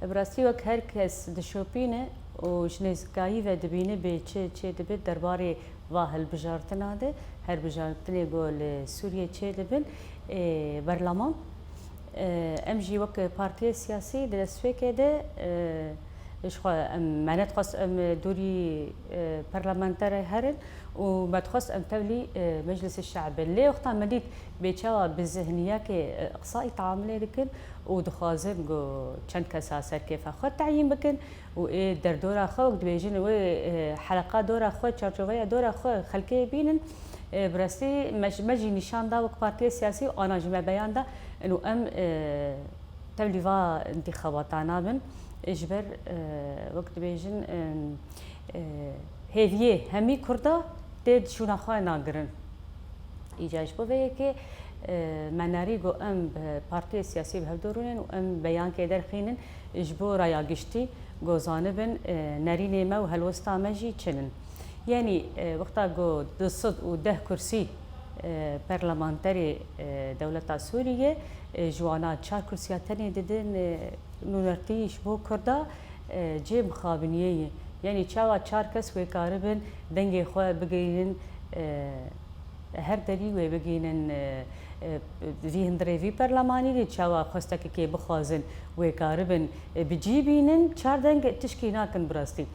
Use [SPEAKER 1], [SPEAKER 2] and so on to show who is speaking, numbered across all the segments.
[SPEAKER 1] براستی وک هر کس دشوپینه و جنزگاهی و دبینه به چه دبید درباره و هل بجارتنا ده هر بجارتنی گل سوریه چه دبن برلمان ام جی وک پارتی سیاسی دستفه کده معنات خاص ام دوري برلمانتر هرن وما تخص ام تولي مجلس الشعب اللي وقتها مديت بيتشاوا بذهنيه اقصائي تعاملي لكن ودخازن جو چند كساسر كيف اخو تعيين بكن و دردورا خو دبيجن و حلقات دورا خو چارچوبه دورا خو خلقي بينن برستي مجي نشان دا وك بارتي سياسي وانا جمع بيان دا انه ام تولي فا انتخابات عنابن اجبر وقت بيجن هذيه همي كردا تد شو نخواه ناقرن إيجاج بوه که مناری گو ام پارتی سیاسی به دورونن و ام بیان که در خینن اجبو رایا گشتی گو زانبن نرینه ما و هلوستا مجی چنن یعنی وقتا گو 210 کرسی پارلمانتری دولت سوریه جوانا 4 کرسیات تنی دیدن نونرتیش بو کردا جه مخابنیه یعنی چاوا 4 کس وکاربن دنگی خواه بگیرن هر دری و بگینن وی هندره وی پارلمانی دی چاوا خواستک که بخوازن وکاربن بجیبینن 4 دنگ تشکی ناکن براستی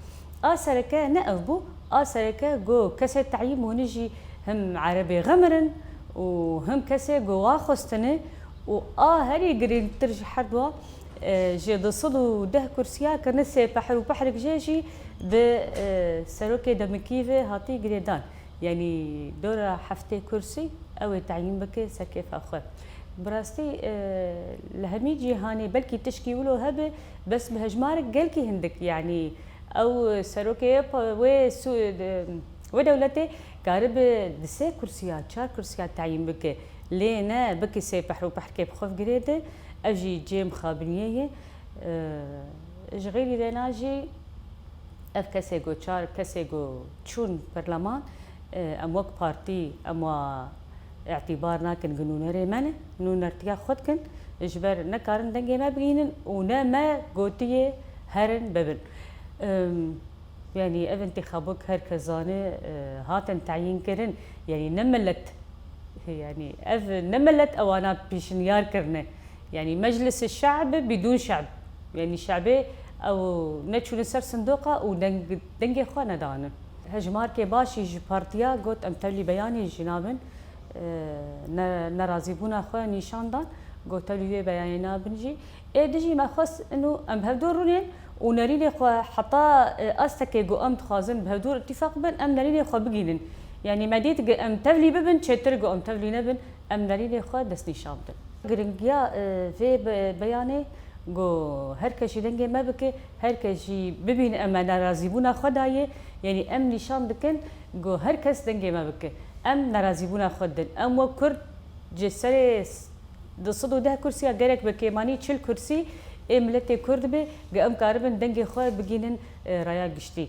[SPEAKER 1] آسرکه نه ابو آسرکه گو کسی تعیین مونجی هم عربی غمرن و هم کسی گو واخستنه و هری گرین ترج حدوا جي 210 كرسيا كنسي بحر وبحرك جيجي بسروكي دمكيفي هاتي جريدان يعني دورة حفتي كرسي او تعيين بك سكيف اخو براستي لهمي جيهاني بلكي تشكي ولو هبه بس بهجمارك قالكي هندك يعني او سروكي ودولتي قارب دسي كرسيات 4 كرسيات تعيين بك لينا بكي سي بحر وبحر كيف خوف جريده اجي جيم خابرية جغيري رناجي اف كسي جو چار كسي جو چون برلمان ام وك بارتي ام اعتبار ناكن جنونري من نونرتيا خدكن اجبر نكارن دنگي ما بغينن ونا ما قوتيه هرن ببن يعني اف انتخابك هر كزانه هاتن تعيين كرن يعني نملت يعني اف نملت او انا بيشنيار كرنه يعني مجلس الشعب بدون شعب يعني شعبي او نتشو نسر صندوقه ودنجي خوانا دانا هجمار كي باشي جي بارتيا قلت ام تولي بياني جنابن نرازيبونا خويا نيشان دان قلت تولي بيانينا بنجي دجي ما خص انه ام بهدورونين ونريني خو حتى استكي قو ام تخازن بهدور اتفاق بن ام نريني خو بقينن يعني مديت ام تولي ببن تشتر قو ام تولي نبن ام نريني خو دس نيشان دن گرنگیا في بياني جو هر کشی دنگی ما بکه هر کشی ببین اما ناراضی بونا خدایه يعني ام نشان دکن جو هر کس دنگی ما بکه ام ناراضی بونا خدن ام و کرد جسر 210 كرسي غيرك بكيماني 40 كرسي ملت كرد به ام كاربن دنگي خو بگینن رايا گشتي